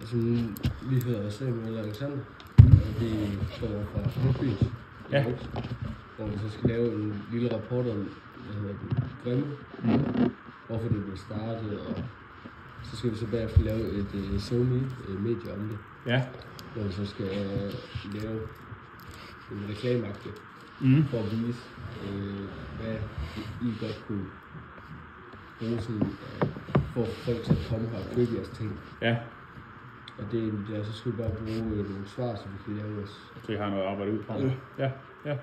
Altså, vi hedder Samuel Alexander, og vi kommer fra Midtbyen, Ja. hvor vi så skal lave en lille rapport om, Grimme, hvorfor det blev startet, og så skal vi så bagefter lave et SoMe-medie om det, hvor vi så skal lave en reklameagtig, for at vise, hvad I godt kunne bruge sådan, for at folk til at komme her og købe jeres ting. Ja. Og det er så skal vi bare bruge nogle svar, så vi kan lave os. Så I har noget at arbejde ud fra. Ja.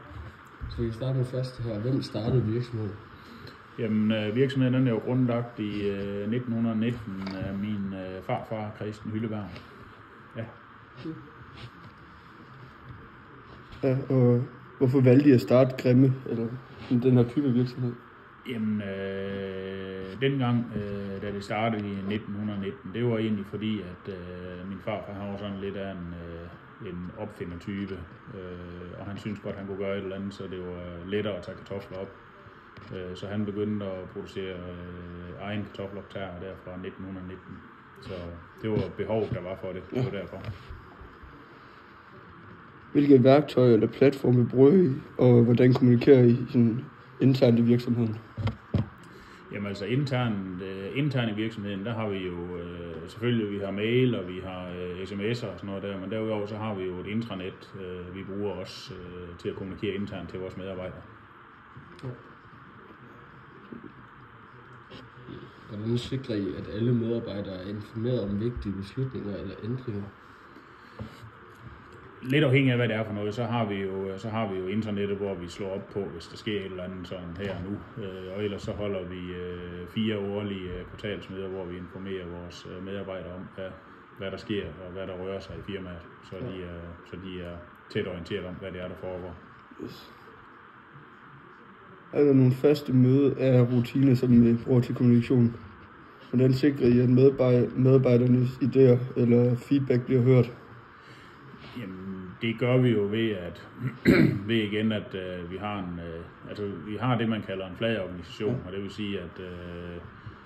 Så vi kan starte med første her. Hvem startede virksomheden? Jamen, virksomheden den er jo grundlagt i 1919 af min farfar, Christian Hylleberg. Ja. Ja, og hvorfor valgte I at starte Grimme, eller den her type virksomhed? Jamen, dengang, da det startede i 1919, det var egentlig fordi, at min farfar han var sådan lidt af en opfindertype, og han syntes godt, han kunne gøre et eller andet, så det var lettere at tage kartofler op. Så han begyndte at producere egen kartoffeloptager der fra 1919. Så det var behovet, der var for det. Det var derfor. Hvilke værktøjer eller platforme bruger I, og hvordan kommunikerer I sådan internt i virksomheden? Jamen altså internt i virksomheden, der har vi jo selvfølgelig, vi har mail, og vi har sms'er og sådan noget der, men derudover så har vi jo et intranet, vi bruger også til at kommunikere internt til vores medarbejdere. Hvordan sikrer I, at alle medarbejdere er informeret om vigtige beslutninger eller ændringer? Lidt afhængig af, hvad det er for noget, så har vi jo internettet, hvor vi slår op på, hvis der sker et eller andet sådan her og nu. Og ellers så holder vi 4 årlige kvartalsmøder, hvor vi informerer vores medarbejdere om, hvad der sker og hvad der rører sig i firmaet, så de er tæt orienteret om, hvad det er, der foregår. Yes. Er der nogle faste møder af rutiner, som I bruger til kommunikation? Hvordan sikrer I, at medarbejdernes idéer eller feedback bliver hørt? Jamen, det gør vi jo ved igen, at vi har det, man kalder en flad organisation, og det vil sige, at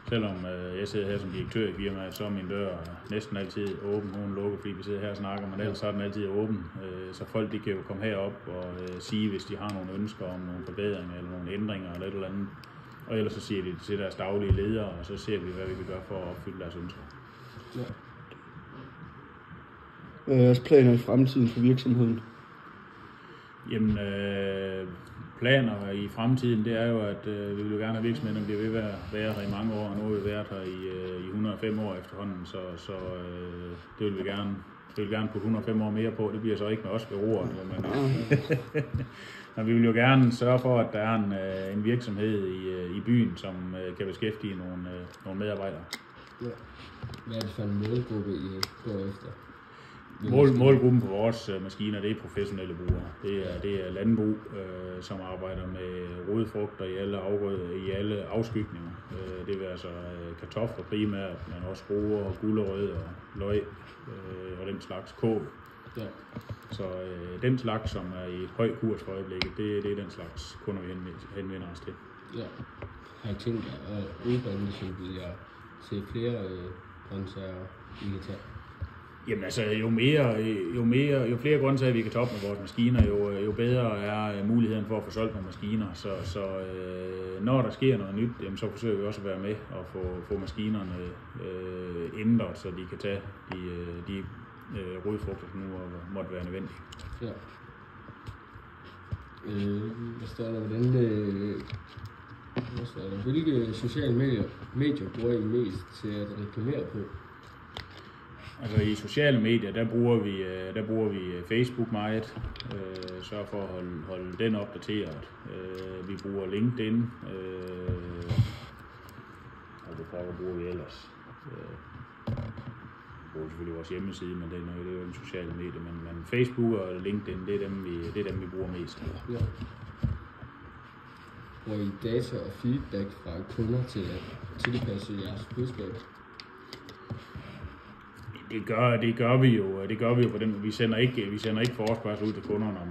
selvom jeg sidder her som direktør i firmaet, så er min dør næsten altid åben, nogen lukker, fordi vi sidder her og snakker, men ellers så er den altid åben, så folk de kan jo komme herop og sige, hvis de har nogle ønsker om nogle forbedringer eller nogle ændringer eller et eller andet, og ellers så siger de til deres daglige ledere, og så ser vi, hvad vi kan gøre for at opfylde deres ønsker. Ja. Hvad er jeres planer i fremtiden for virksomheden? Jamen, planer i fremtiden, det er jo, at vi vil jo gerne have virksomheden bliver ved at være her i mange år, og nu har vi været her i 105 år efterhånden, så det vil vi gerne putte 105 år mere på. Det bliver så ikke med os ved roret, men vi vil jo gerne sørge for, at der er en virksomhed i byen, som kan beskæftige nogle medarbejdere. Ja. Hvad er det for en målgruppe, I går efter? Målgruppen på vores maskiner, det er professionelle brugere. Det er landbrug, som arbejder med rodefrugter i alle afskygninger. Det vil altså kartofler primært, men også roer og gulerød og løg og den slags kål. Ja. Så den slags, som er i høj kurs for øjeblikket, det er den slags kunder, vi henvender os til. Ja. Har I tænkt jer at udbrænde, så vil jeg se flere grøntsager, I kan tage? Jamen altså, jo flere grøntsager vi kan toppe med vores maskiner, jo bedre er muligheden for at få solgt nogle maskiner. Så når der sker noget nyt, jamen, så forsøger vi også at være med og få maskinerne ændret, så de kan tage de rodfrugter, som nu måtte være nødvendige. Ja. Hvad står der? Hvilke sociale medier bruger I mest til at reklamere på? Altså i sociale medier, der bruger vi Facebook meget, sørger for at holde den opdateret. Vi bruger LinkedIn, og det bruger vi ellers. Vi bruger selvfølgelig vores hjemmeside, men det er jo en sociale medier, men Facebook og LinkedIn, det er dem vi bruger mest. Ja. Bruger I data og feedback fra kunder til at tilpasse jeres budskab? Det gør vi jo på den. Vi sender ikke forespørgsel ud til kunderne om,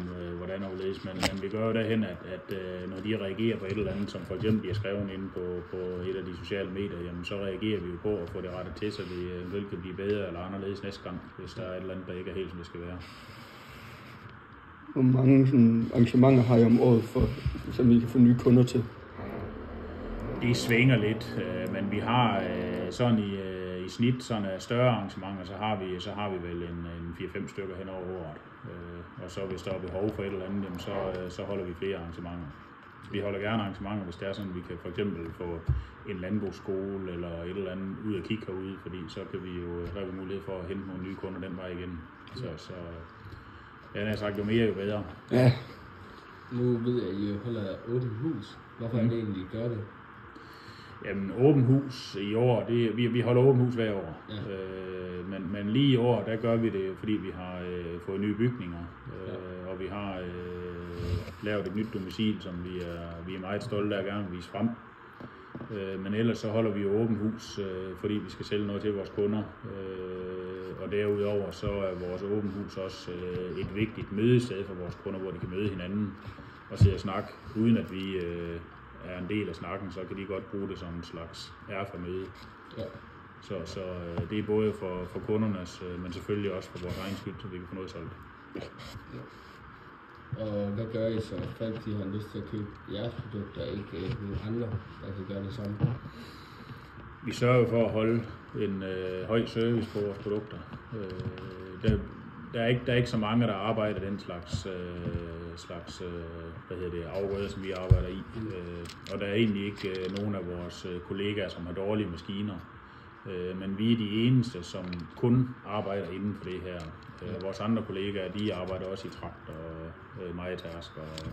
hvordan og hvorledes, men vi gør jo derhen, at når de reagerer på et eller andet, som for eksempel bliver skrevet inde på et af de sociale medier, jamen så reagerer vi jo på at få det rettet til, så det eventuelt kan blive bedre eller anderledes næste gang, hvis der er et eller andet, der ikke er helt, som det skal være. Hvor mange sådan, arrangementer har I om året, så vi kan få nye kunder til? Det svinger lidt, men vi har sådan i snit sådan større arrangementer, så har vi vel en 4-5 stykker hen over året. Og så hvis der er behov for et eller andet, jamen så holder vi flere arrangementer. Vi holder gerne arrangementer, hvis det er sådan, at vi kan for eksempel få en landbrugsskole eller et eller andet ud at kigge herude, fordi så kan vi jo have mulighed for at hente nogle nye kunder den vej igen. Så jeg har sagt, jo mere, jo bedre. Ja. Nu ved jeg, at I holder åbent hus. Hvorfor er det egentlig, I gør det? Jamen, åbent hus i år, vi holder åbent hus hver år. Ja. Men lige i år, der gør vi det, fordi vi har fået nye bygninger. Og vi har lavet et nyt domicil, som vi er meget stolte af at gerne vise frem. Men ellers så holder vi jo åbent hus, fordi vi skal sælge noget til vores kunder. Og derudover så er vores åbent hus også et vigtigt mødested for vores kunder, hvor de kan møde hinanden og sidde og snakke, uden at vi er en del af snakken, så kan de godt bruge det som en slags møde. Ja. Så det er både for kundernes, men selvfølgelig også for vores egen skyld, så vi kan få noget solgt. Ja. Og hvad gør I så, folk de har lyst til at købe jeres produkter, ikke nogle andre, der kan gøre det samme? Vi sørger for at holde en høj service på vores produkter. Der er ikke så mange, der arbejder den slags afgrøder, som vi arbejder i. Og der er egentlig ikke nogen af vores kollegaer, som har dårlige maskiner. Men vi er de eneste, som kun arbejder inden for det her. Vores andre kollegaer, de arbejder også i traktor og mejetærsk og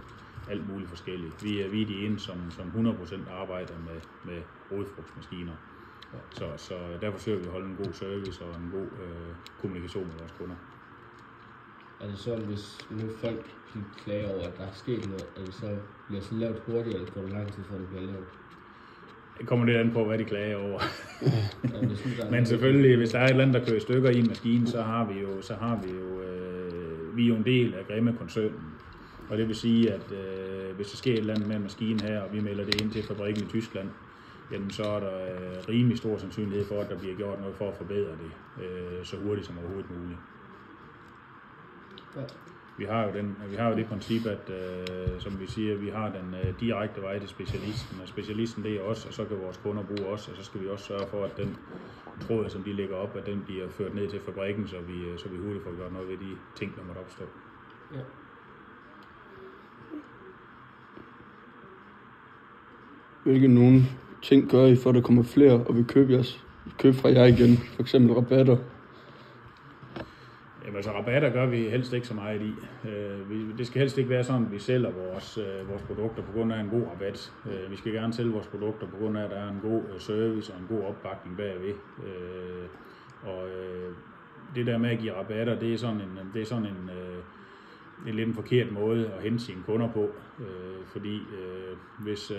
alt muligt forskelligt. Vi er de eneste, som 100% arbejder med rodfrugtsmaskiner. Så derfor forsøger vi at holde en god service og en god kommunikation med vores kunder. Er det sådan, hvis nu folk klager over, at der er sket noget, at det så bliver så lavet hurtigt, eller går det lang tid, før det bliver lavet? Det kommer lidt an på, hvad de klager over. Men selvfølgelig, hvis der er et eller andet, der kører i stykker i en maskine, så har vi jo en del af Grimme-koncernen. Og det vil sige, at hvis der sker et eller andet med en maskine her, og vi melder det ind til fabrikken i Tyskland, jamen så er der rimelig stor sandsynlighed for, at der bliver gjort noget for at forbedre det så hurtigt som overhovedet muligt. Ja. Vi har jo det princip, at som vi siger, vi har den direkte vej til specialisten, og specialisten det er os, og så kan vores kunder bruge os, og så skal vi også sørge for, at den tråd, som de lægger op, at den bliver ført ned til fabrikken, så vi hurtigt får gjort noget ved de ting, der måtte opstå. Ja. Hvilke nogle ting gør I, for at der kommer flere og vil købe fra jer igen? For eksempel rabatter. Jamen altså rabatter gør vi helst ikke så meget i. Det skal helst ikke være sådan, at vi sælger vores produkter på grund af en god rabat. Vi skal gerne sælge vores produkter på grund af, at der er en god service og en god opbakning bagved. Og det der med at give rabatter, det er sådan en lidt en forkert måde at hente sine kunder på. Fordi hvis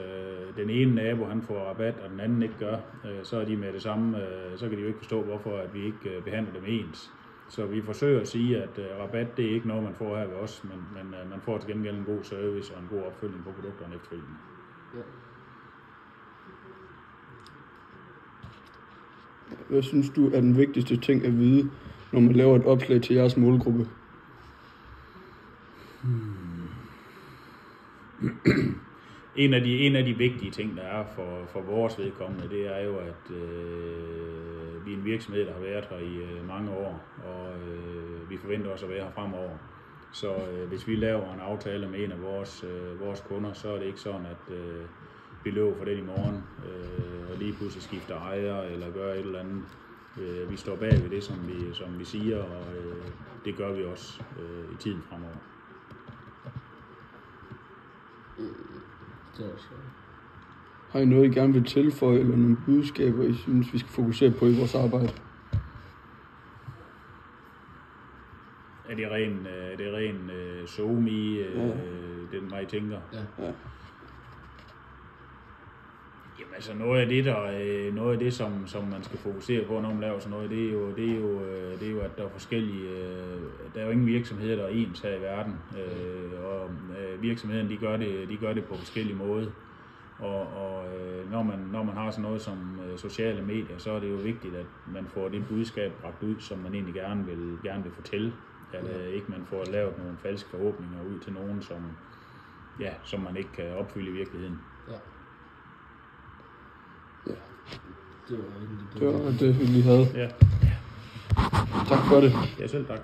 den ene nabo han får rabat, og den anden ikke gør, så er de med det samme, så kan de jo ikke forstå, hvorfor at vi ikke behandler dem ens. Så vi forsøger at sige, at rabat det er ikke noget, man får her ved os, men man får til gengæld en god service og en god opfølgning på produkterne efterfølgende. Ja. Hvad synes du er den vigtigste ting at vide, når man laver et opslag til jeres målgruppe? En af de vigtige ting, der er for vores vedkommende, det er jo, at vi er en virksomhed, der har været her i mange år, og vi forventer også at være her fremover. Så hvis vi laver en aftale med en af vores kunder, så er det ikke sådan, at vi løber for den i morgen, og lige pludselig skifter ejer eller gør et eller andet. Vi står bag ved det, som vi siger, og det gør vi også i tiden fremover. Har I noget, I gerne vil tilføje, eller nogle budskaber, I synes, vi skal fokusere på i vores arbejde? Er det ren SoMe, den vej I tænker? Ja. Altså noget af det, som man skal fokusere på, når man laver sådan noget, det er jo, at der er forskellige, der er jo ingen virksomheder, der er ens her i verden, og virksomhederne, de gør det på forskellige måder. Og når man har sådan noget som sociale medier, så er det jo vigtigt, at man får det budskab bragt ud, som man egentlig gerne vil fortælle. At ikke man får lavet nogle falske forhåbninger ud til nogen, som man ikke kan opfylde i virkeligheden. Ja. Ja. Det var det, vi lige havde. Ja. Tak for det. Ja, selv tak.